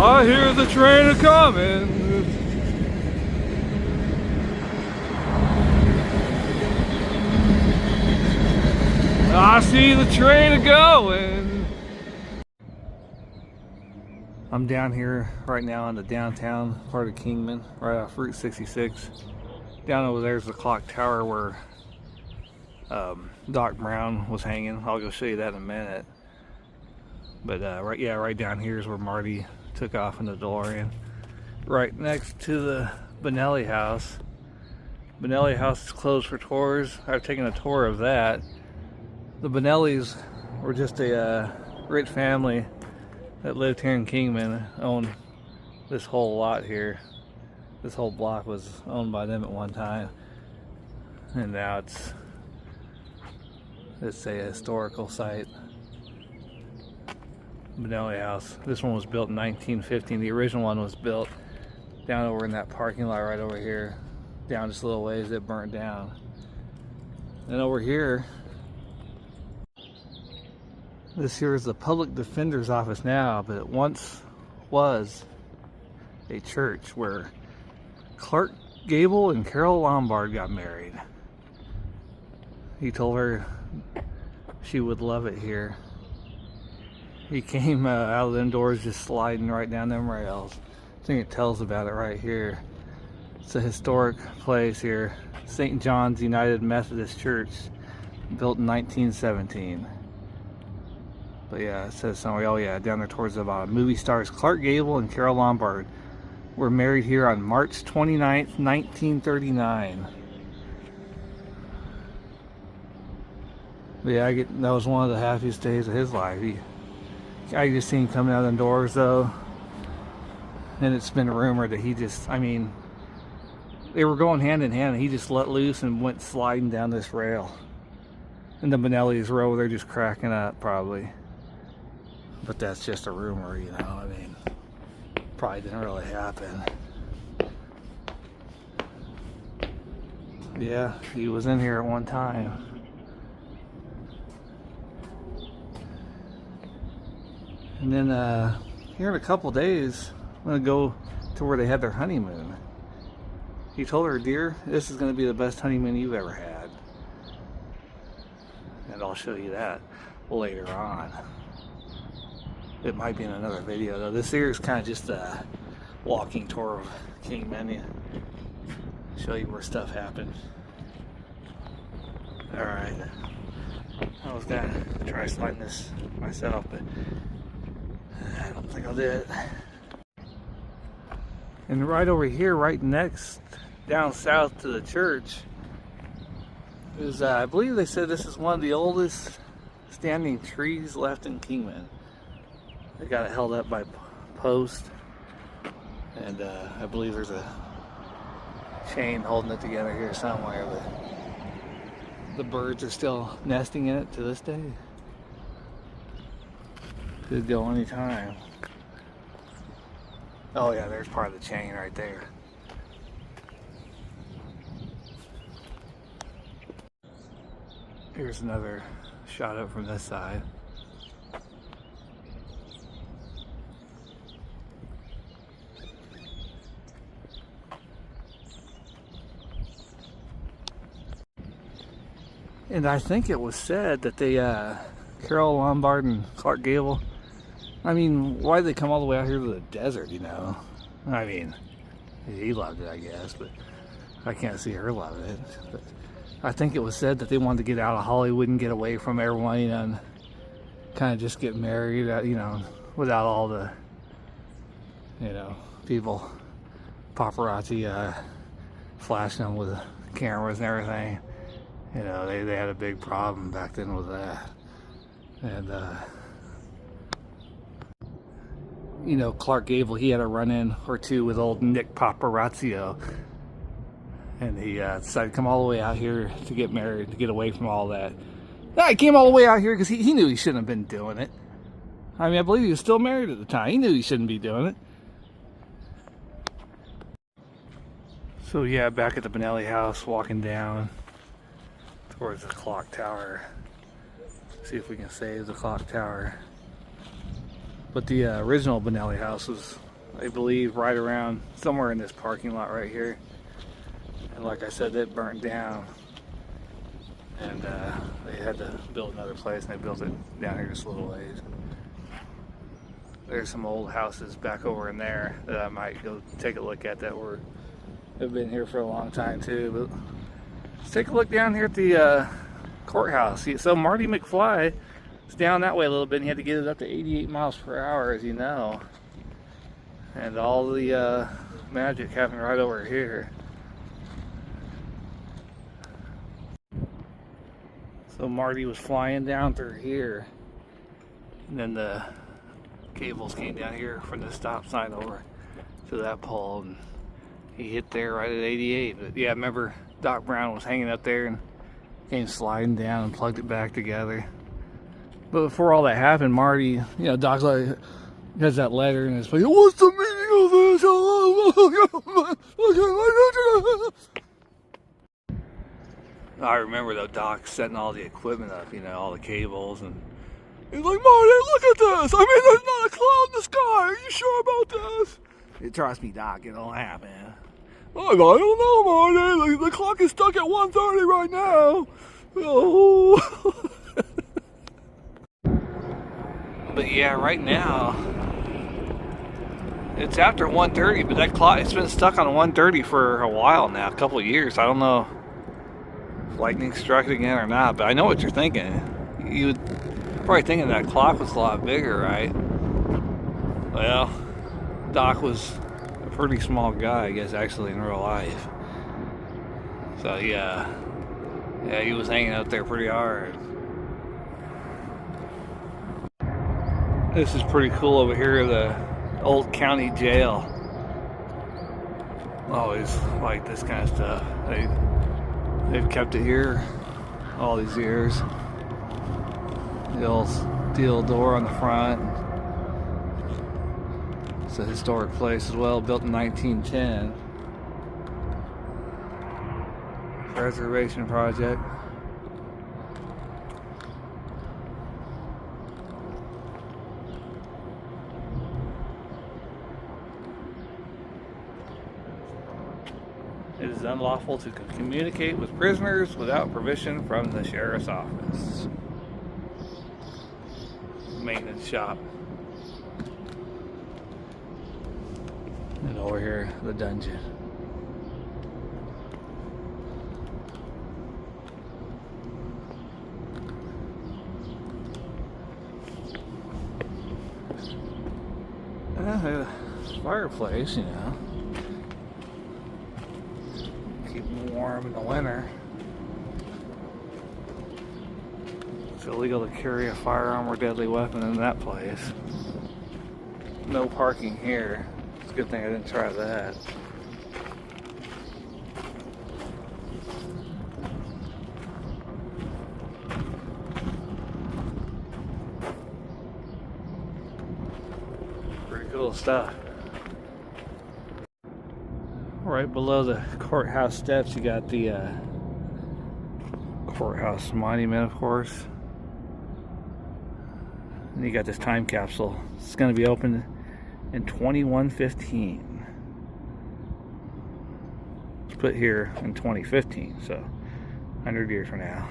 I hear the train a coming. I see the train a going. I'm down here right now in the downtown part of Kingman, right off Route 66. Down over there's the clock tower where Doc Brown was hanging. I'll go show you that in a minute. But right down here is where Marty took off in the DeLorean. Right next to the Benelli house. Benelli house is closed for tours. I've taken a tour of that. The Benellis were just a rich family that lived here in Kingman, owned this whole lot here. This whole block was owned by them at one time. And now it's a historical site. Benelli house. This one was built in 1915. The original one was built down over in that parking lot right over here. Down just a little ways, it burnt down. Then over here, this here is the public defender's office now, but it once was a church where Clark Gable and Carol Lombard got married. He told her she would love it here. He came out of them doors just sliding right down them rails. I think it tells about it right here. It's a historic place here. St. John's United Methodist Church, built in 1917. But yeah, it says somewhere, oh yeah, down there towards the bottom. Movie stars Clark Gable and Carol Lombard were married here on March 29th, 1939. But yeah, that was one of the happiest days of his life. I just seen him coming out of the doors though. And it's been rumored that they were going hand in hand and he just let loose and went sliding down this rail. And the Benellis were over there just cracking up probably. But that's just a rumor, you know, probably didn't really happen. Yeah, he was in here at one time. And then here in a couple days, I'm gonna go to where they had their honeymoon. He told her, dear, this is gonna be the best honeymoon you've ever had. And I'll show you that later on. It might be in another video though. This here is kind of just a walking tour of Kingman. Show you where stuff happened. Alright. I was gonna try sliding this myself, but I don't think I'll do it. And right over here, right next, down south to the church, is I believe they said this is one of the oldest standing trees left in Kingman. They got it held up by posts, and I believe there's a chain holding it together here somewhere, but the birds are still nesting in it to this day. Could go anytime. Oh yeah, there's part of the chain right there. Here's another shot up from this side. And I think it was said that they, Carol Lombard and Clark Gable, why did they come all the way out here to the desert, you know? He loved it, I guess, but I can't see her loving it. But I think it was said that they wanted to get out of Hollywood and get away from everyone, you know, and kind of just get married, you know, without all the, you know, people, paparazzi, flashing them with cameras and everything. You know, they had a big problem back then with that. And, you know, Clark Gable, he had a run-in or two with old Nick Paparazzo. And he decided to come all the way out here to get married, to get away from all that. No, he came all the way out here because he knew he shouldn't have been doing it. I believe he was still married at the time. He knew he shouldn't be doing it. So yeah, back at the Benelli house, walking down towards the clock tower. See if we can save the clock tower. But the original Benelli house was They believe right around somewhere in this parking lot right here. And like I said, it burnt down. And they had to build another place, and they built it down here just a little ways. There's some old houses back over in there that I might go take a look at that have been here for a long time too. But let's take a look down here at the courthouse. So Marty McFly is down that way a little bit, and he had to get it up to 88 miles per hour, as you know. And all the magic happened right over here. So Marty was flying down through here, and then the cables came down here from the stop sign over to that pole, and he hit there right at 88. But yeah, I remember Doc Brown was hanging up there and came sliding down and plugged it back together. But before all that happened, Marty, Doc's like, he has that letter in his face. What's the meaning of this? I remember though, Doc setting all the equipment up, all the cables, and he's like, Marty, look at this! I mean, there's not a cloud in the sky! Are you sure about this? Trust me, Doc, it'll happen. I don't know, Marty. The clock is stuck at 1:30 right now. Oh. But yeah, right now, it's after 1:30, but that clock, it's been stuck on 1:30 for a while now, a couple of years. I don't know if lightning struck it again or not, but I know what you're thinking. You would probably thinking that clock was a lot bigger, right? Well, Doc was a pretty small guy, I guess, actually, in real life. So yeah, he was hanging out there pretty hard. This is pretty cool over here, the old county jail. Always like this kind of stuff. They've kept it here all these years. The old steel door on the front. It's a historic place as well, built in 1910. Preservation project. It is unlawful to communicate with prisoners without permission from the sheriff's office. Maintenance shop. And over here, the dungeon. Fireplace, keep them warm in the winter. It's illegal to carry a firearm or deadly weapon in that place. No parking here. It's a good thing I didn't try that. Pretty cool stuff. Right below the courthouse steps, you got the courthouse monument, of course. And you got this time capsule. It's going to be opened in 2115. It's put here in 2015, so 100 years from now.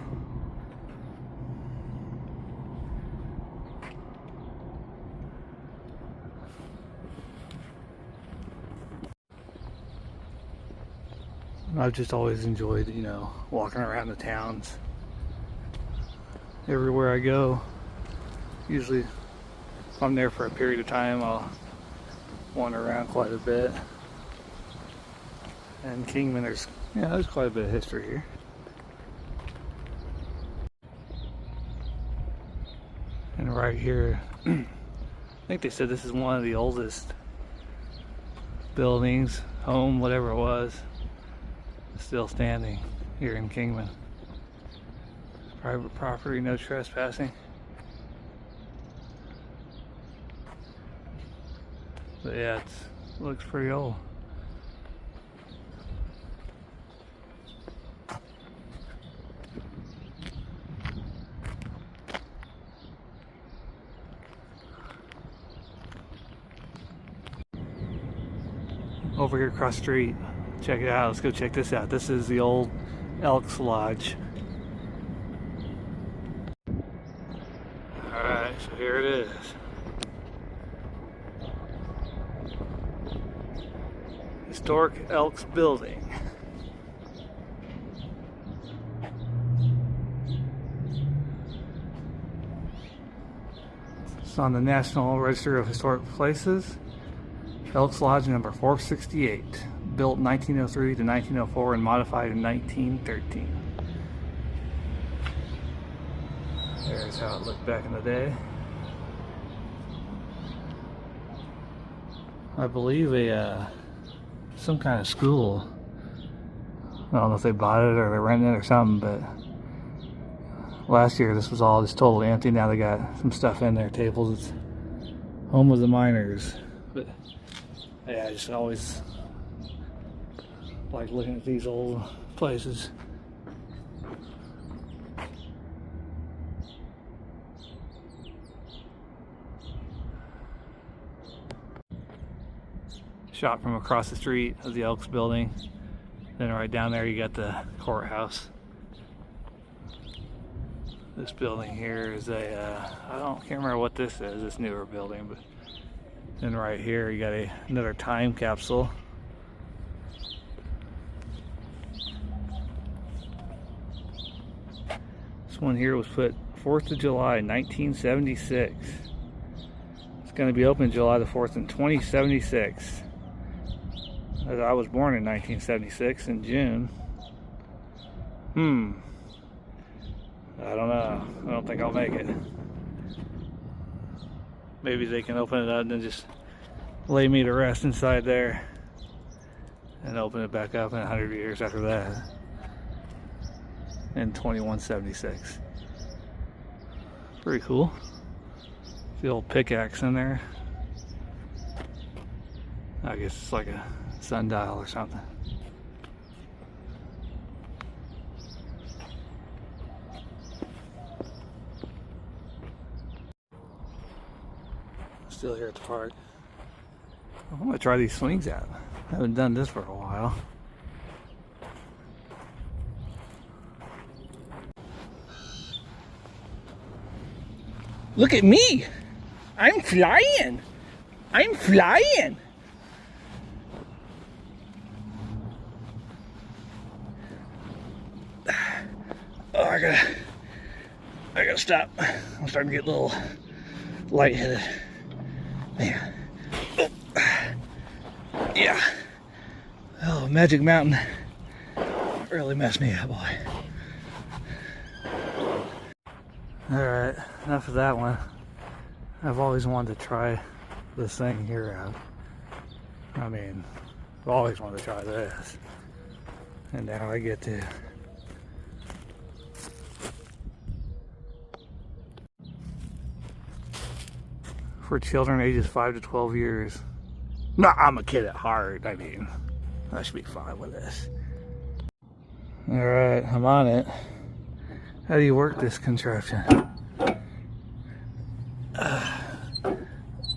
I've just always enjoyed, walking around the towns. Everywhere I go, usually if I'm there for a period of time, I'll wander around quite a bit. And Kingman, there's quite a bit of history here. And right here, I think they said this is one of the oldest buildings, home, whatever it was, still standing here in Kingman. Private property, no trespassing. But yeah, it looks pretty old. over here across the street. Check it out. Let's go check this out. This is the old Elks Lodge. Alright, so here it is. Historic Elks Building. It's on the National Register of Historic Places. Elks Lodge number 468. Built 1903 to 1904 and modified in 1913. There's how it looked back in the day. I believe some kind of school. I don't know if they bought it or they're renting it or something, but last year this was all just totally empty. Now they got some stuff in there, tables. It's home of the miners. But yeah, I just always like looking at these old places. Shot from across the street of the Elks building. Then right down there you got the courthouse. This building here is can't remember what this is, this newer building, but then right here you got another time capsule. This one here was put 4th of July 1976. It's going to be open July the 4th in 2076. I was born in 1976 in June. I don't know. I don't think I'll make it. Maybe they can open it up and then just lay me to rest inside there and open it back up in 100 years after that in 2176. Pretty cool. The old pickaxe in there. I guess it's like a sundial or something. Still here at the park. I'm gonna try these swings out. I haven't done this for a while. Look at me! I'm flying! I'm flying! Oh, I gotta stop. I'm starting to get a little lightheaded. Man. Oh. Yeah. Oh, Magic Mountain really messed me up, boy. Alright, enough of that one. I've always wanted to try this thing here out. I mean, I've always wanted to try this. And now I get to. For children ages 5 to 12 years. No, I'm a kid at heart. I mean, I should be fine with this. Alright, I'm on it. How do you work this contraption?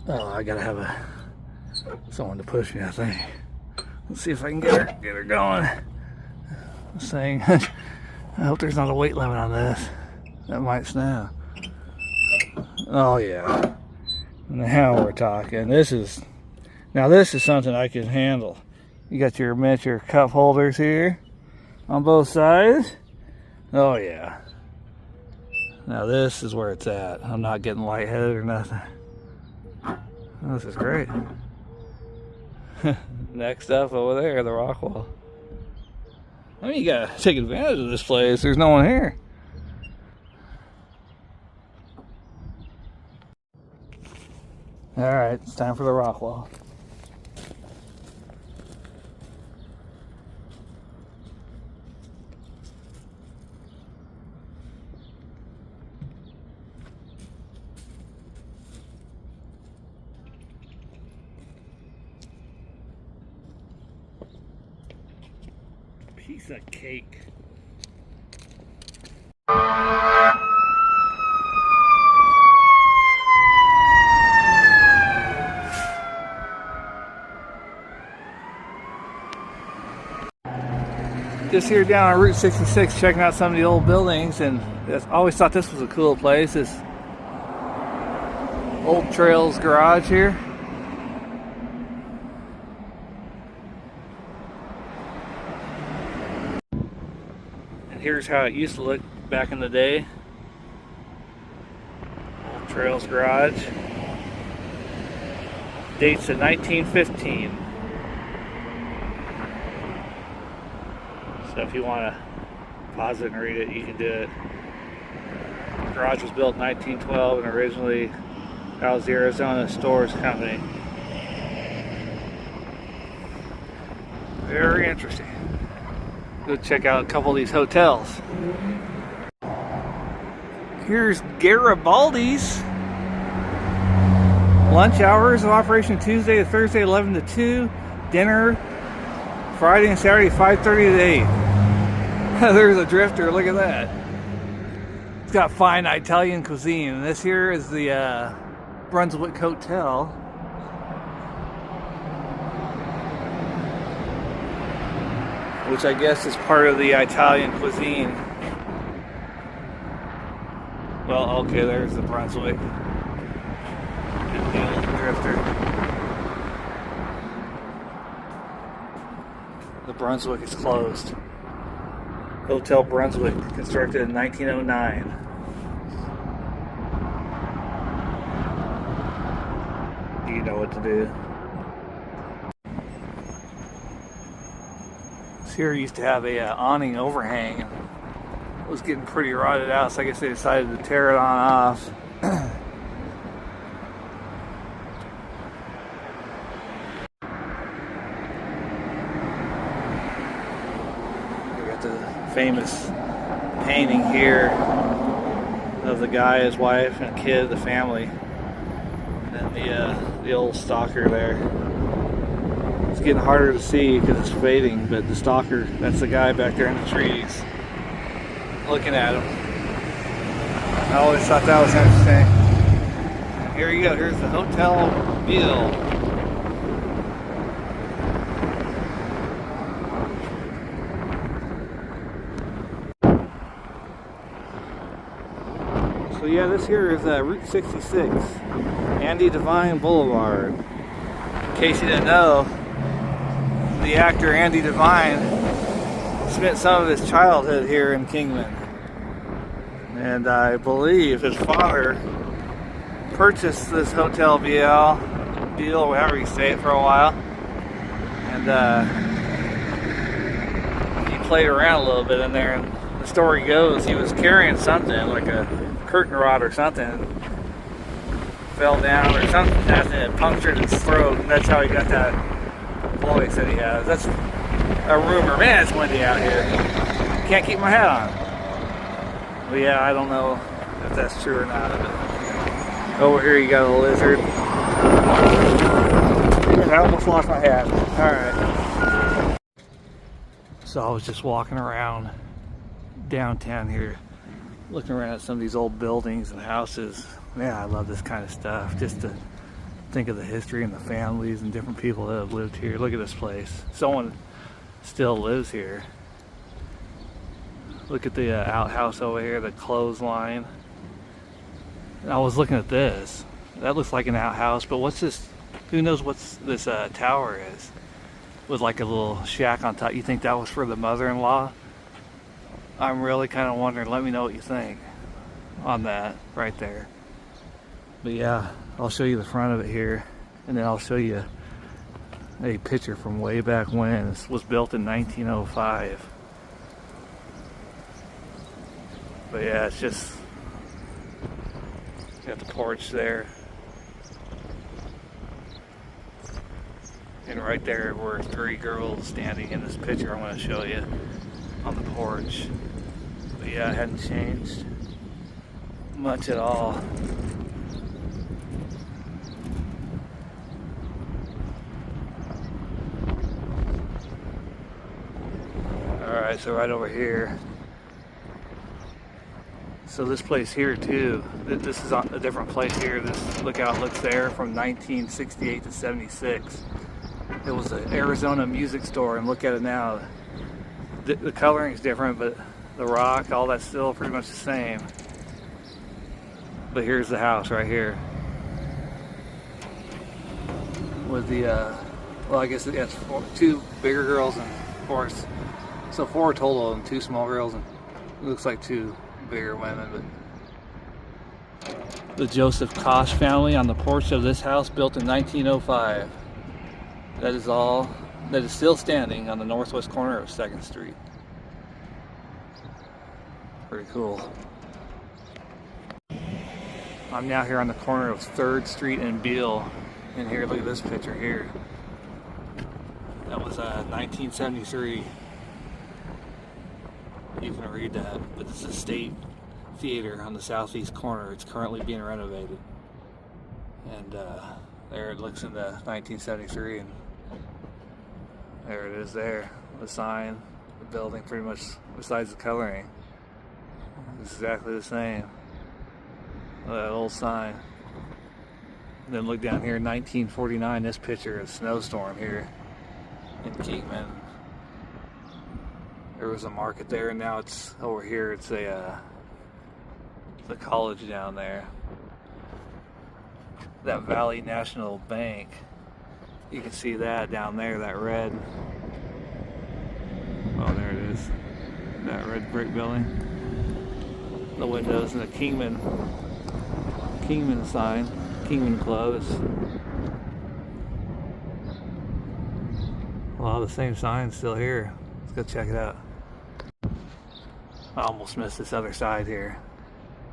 Oh, I gotta have someone to push me, I think. Let's see if I can get her going. This thing. I hope there's not a weight limit on this. That might snap. Oh yeah. Now we're talking. This is something I can handle. You got your miniature cup holders here on both sides. Oh yeah. Now this is where it's at. I'm not getting lightheaded or nothing. This is great. Next up over there, the rock wall. I mean, you gotta take advantage of this place. There's no one here. Alright, it's time for the rock wall. Piece of cake. Just here down on Route 66, checking out some of the old buildings, and I always thought this was a cool place. This Old Trails garage here. And here's how it used to look back in the day. Old Trails garage. Dates to 1915. So if you want to pause it and read it, you can do it. The garage was built in 1912 and originally housed the Arizona Stores Company. Very interesting. Go check out a couple of these hotels. Here's Garibaldi's. Lunch hours of operation Tuesday to Thursday 11 to 2. Dinner Friday and Saturday 5:30 to 8. There's a drifter, look at that. It's got fine Italian cuisine. And this here is the Brunswick Hotel. Which I guess is part of the Italian cuisine. Well, okay, there's the Brunswick. And the old drifter. The Brunswick is closed. Hotel Brunswick, constructed in 1909. You know what to do. This here used to have a awning overhang. It was getting pretty rotted out, so I guess they decided to tear it on off. Famous painting here of the guy, his wife, and kid, the family, and the old stalker there. It's getting harder to see because it's fading, but the stalker, that's the guy back there in the trees looking at him. I always thought that was interesting. Here you go, here's the Hotel Bill. So yeah, this here is Route 66, Andy Devine Boulevard. In case you didn't know, the actor Andy Devine spent some of his childhood here in Kingman. And I believe his father purchased this Hotel Biel, however you say it, for a while. And he played around a little bit in there, and the story goes he was carrying something like a curtain rod or something, fell down or something, and it punctured his throat, and that's how he got that voice that he has. That's a rumor. Man, it's windy out here. Can't keep my hat on. But yeah, I don't know if that's true or not. But over here you got a lizard. I almost lost my hat. Alright. So I was just walking around downtown here, looking around at some of these old buildings and houses. Man, I love this kind of stuff, just to think of the history and the families and different people that have lived here. Look at this place. Someone still lives here. Look at the outhouse over here, the clothesline. And I was looking at this. That looks like an outhouse, but what's this? Who knows what this tower is? With like a little shack on top. You think that was for the mother-in-law? I'm really kind of wondering. Let me know what you think on that right there. But yeah, I'll show you the front of it here, and then I'll show you a picture from way back when. This was built in 1905. But yeah, it's just got the porch there, and right there were three girls standing in this picture I'm going to show you on the porch. But yeah, it hadn't changed much at all. Alright, so right over here. So this place here too, this is a different place here. This, look how it looks there, from 1968 to 76. It was an Arizona music store, and look at it now. The coloring is different, but the rock, all that's still pretty much the same. But here's the house right here. With the, well, I guess it's two bigger girls and four, so four total and two small girls, and it looks like two bigger women. But the Joseph Kosh family on the porch of this house, built in 1905. That is all that is still standing on the northwest corner of 2nd Street. Pretty cool. I'm now here on the corner of 3rd Street and Beale. And here, look at this picture here. That was 1973. You can read that, but it's a State Theater on the southeast corner. It's currently being renovated. And there it looks into 1973, and there it is there. The sign, the building, pretty much besides the coloring. It's exactly the same. That old sign. And then look down here, 1949, this picture, a snowstorm here in Kingman. There was a market there, and now it's over here. It's the college down there. That Valley National Bank. You can see that down there, that red. Oh, there it is. That red brick building. The windows and the Kingman sign. Kingman Club. It's a lot of the same signs still here. Let's go check it out. I almost missed this other side here.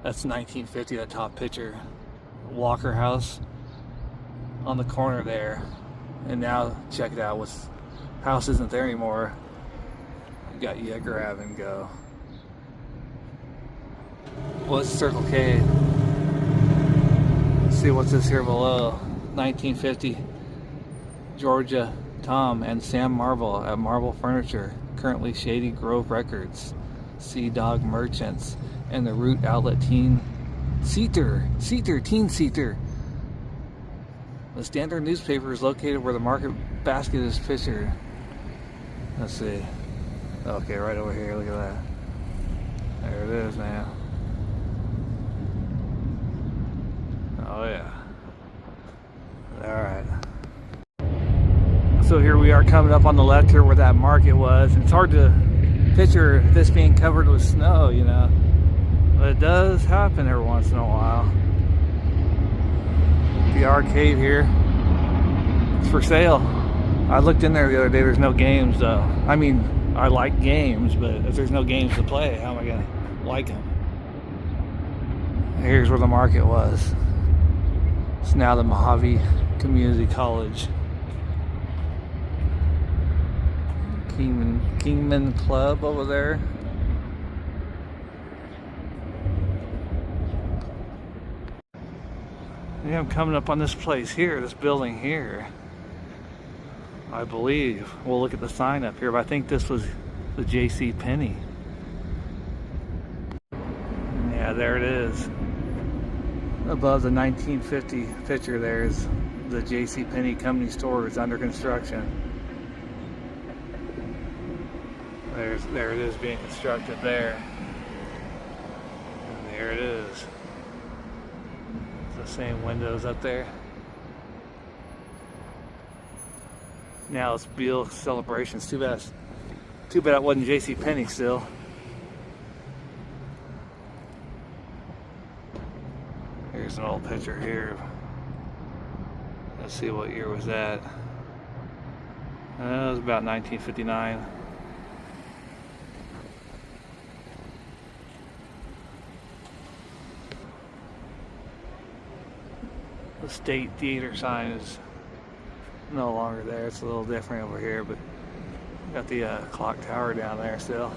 That's 1950, that top picture. Walker House on the corner there. And now check it out, what's house isn't there anymore. You got you grab and go. Well, it's Circle K. See what's this here below. 1950, Georgia Tom and Sam Marble at Marble Furniture, currently Shady Grove Records, Sea Dog Merchants, and the Root Outlet Teen Seater. The Standard newspaper is located where the market basket is pictured. Let's see. Okay, right over here, look at that. There it is, man. Oh yeah. Alright. So here we are coming up on the left here where that market was. It's hard to picture this being covered with snow, you know. But it does happen every once in a while. The arcade here. It's for sale. I looked in there the other day, there's no games though. I mean, I like games, but if there's no games to play, how am I gonna like them? Here's where the market was. It's now the Mojave Community College. Kingman Club over there. Yeah, I'm coming up on this place here, this building here. I believe. We'll look at the sign up here, but I think this was the J.C. Penney. Yeah, there it is. Above the 1950 picture there is the J.C. Penney company store. It's under construction. There it is being constructed there. And there it is. It's the same windows up there. Now it's Beale Celebrations. Too bad it wasn't J.C. Penney still. Here's an old picture here. Let's see what year was that. It was about 1959. The State Theater sign is no longer there. It's a little different over here, but got the clock tower down there still.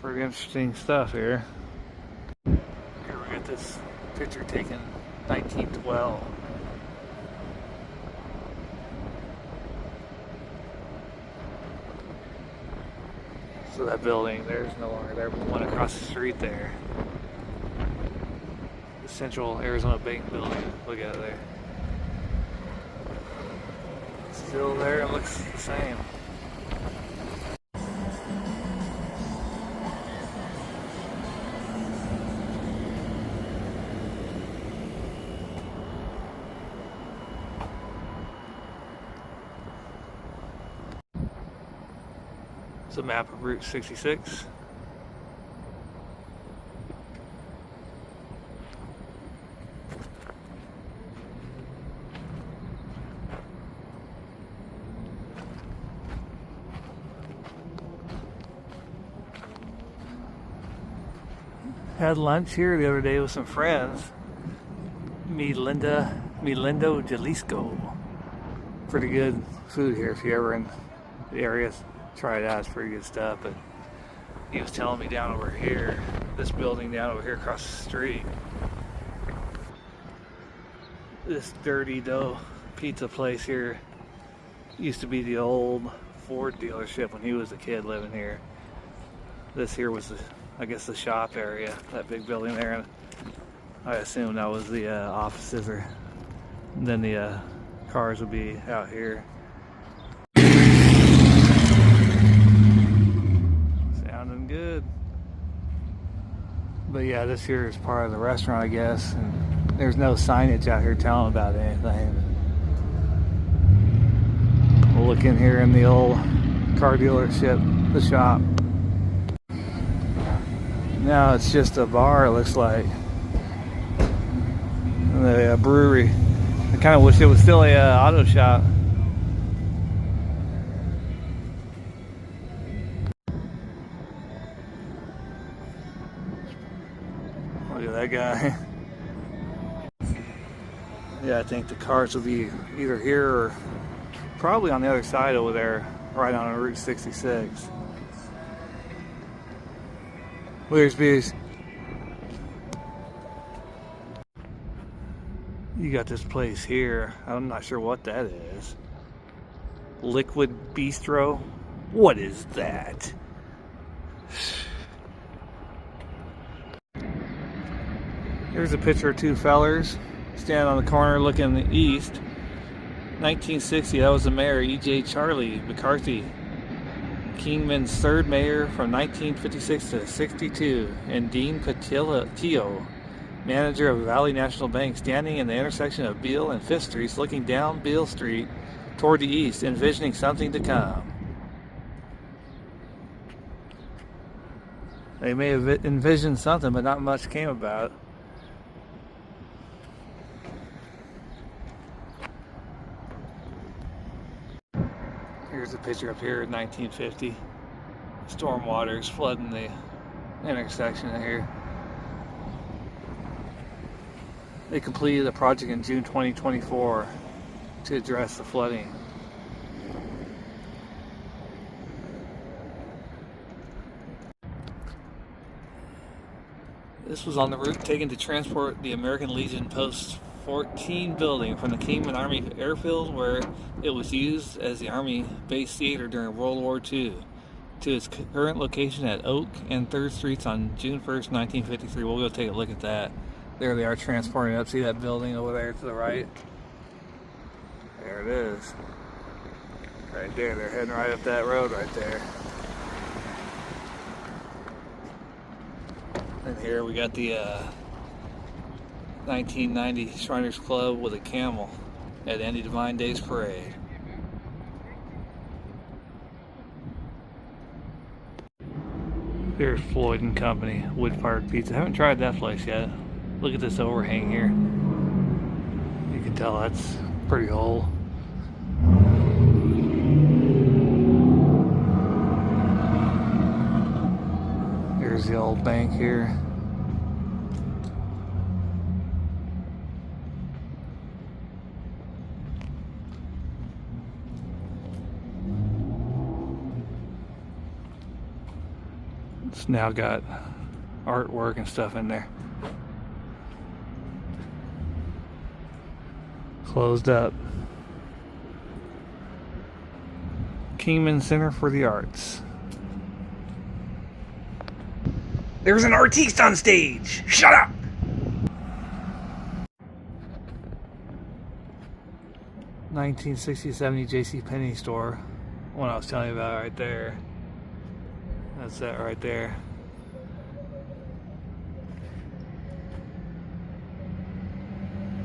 Pretty interesting stuff here. Here we got this picture taken 1912. So that building there's no longer there, but the one across the street there. The Central Arizona Bank building. Look at it there. Still there, it looks the same. It's a map of Route 66. Had lunch here the other day with some friends. Milindo Jalisco. Pretty good food here if you're ever in the area. Try it out, it's pretty good stuff. But he was telling me down over here, this building down over here across the street, this dirty dough pizza place here used to be the old Ford dealership when he was a kid living here. This here was, I guess, the shop area, that big building there. And I assume that was the offices, or then the cars would be out here. Sounding good. But yeah, this here is part of the restaurant, I guess. And there's no signage out here telling about anything. We'll look in here in the old car dealership, the shop. Now it's just a bar, it looks like. The brewery. I kind of wish it was still a auto shop. Look at that guy. Yeah, I think the cars will be either here or probably on the other side over there, right on Route 66. Where's Beers? You got this place here. I'm not sure what that is. Liquid Bistro? What is that? Here's a picture of two fellers standing on the corner looking east. 1960, that was the mayor, E.J. Charlie McCarthy. Kingman's third mayor from 1956 to 62. And Dean Patillo, manager of Valley National Bank, standing in the intersection of Beale and Fifth Streets, looking down Beale Street toward the east, envisioning something to come. They may have envisioned something, but not much came about. Here's a picture up here in 1950. Storm waters flooding the intersection here. They completed a project in June 2024 to address the flooding. This was on the route taken to transport the American Legion Post 14 building from the Kingman Army Airfield, where it was used as the Army base theater during World War II, to its current location at Oak and 3rd Streets on June 1st, 1953. We'll go take a look at that. There they are transporting it up. See that building over there to the right? There it is. Right there. They're heading right up that road right there. And here we got the 1990 Shriners Club with a camel at Andy Divine Day's Parade. There's Floyd and Company wood-fired pizza. I haven't tried that place yet. Look at this overhang here. You can tell that's pretty old. Here's the old bank here. It's now got artwork and stuff in there. Closed up. Kingman Center for the Arts. There's an artiste on stage! Shut up! 1960-70 JCPenney store. One I was telling you about right there. That's that right there.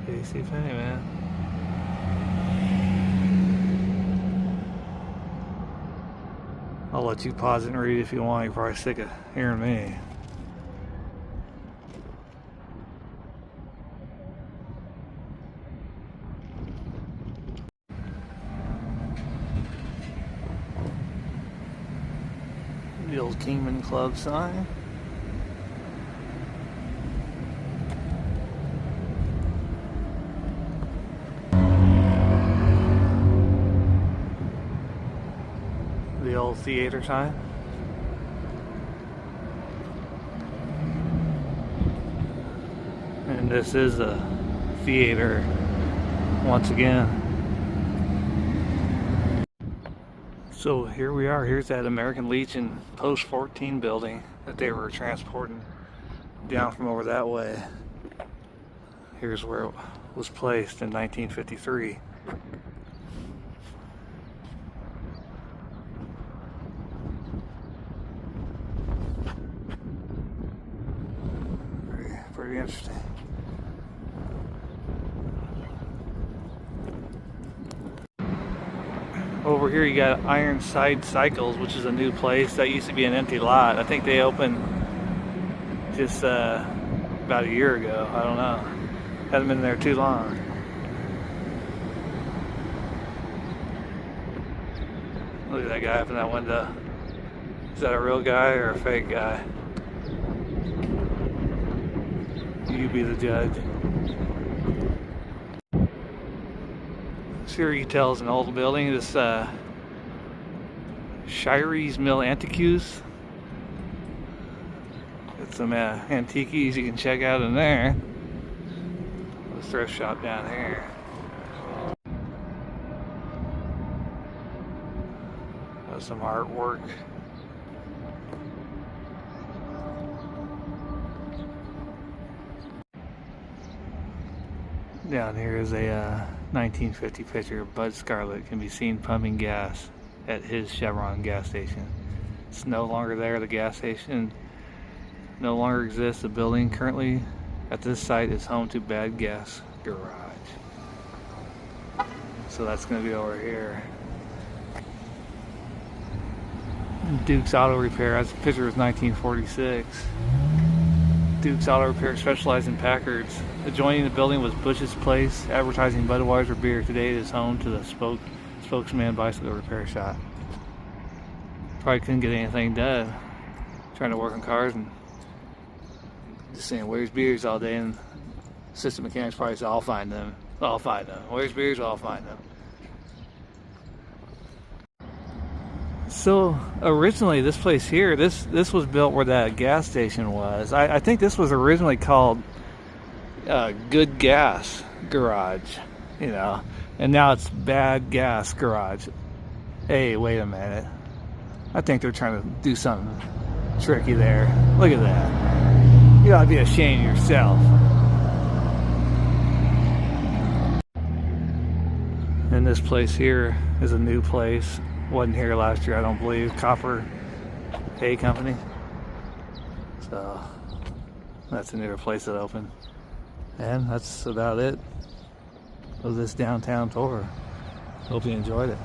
JCPenney, man. I'll let you pause it and read if you want. You're probably sick of hearing me. The old Kingman Club sign. The old theater sign. And this is a theater once again. So here we are. Here's that American Legion Post 14 building that they were transporting down from over that way. Here's where it was placed in 1953. Pretty interesting. Over here you got Ironside Cycles, which is a new place. That used to be an empty lot. I think they opened just about a year ago. I don't know. Hasn't been there too long. Look at that guy up in that window. Is that a real guy or a fake guy? You be the judge. Here you tell is an old building. This Shire's Mill Antiques. Got some antiques you can check out in there. The thrift shop down here. Got some artwork. Down here is a 1950 picture of Bud Scarlett can be seen pumping gas at his Chevron gas station. It's no longer there. The gas station no longer exists. The building currently at this site is home to Bad Gas Garage. So that's going to be over here. Duke's Auto Repair. That's a picture of 1946. Duke's Auto Repair specialized in Packards. Adjoining the building was Bush's Place, advertising Budweiser beer. Today it is home to the Spokesman Bicycle Repair Shop. Probably couldn't get anything done. Trying to work on cars and just saying, where's beers all day? And assistant mechanics probably said, I'll find them. I'll find them. Where's beers? I'll find them. So originally this place here, this was built where that gas station was. I think this was originally called Good Gas Garage, you know, and now it's Bad Gas Garage. Hey, wait a minute. I think they're trying to do something tricky there. Look at that. You ought to be ashamed of yourself. And this place here is a new place. Wasn't here last year, I don't believe. Copper Hay Company. So that's a newer place that opened. And that's about it of this downtown tour. Hope you enjoyed it.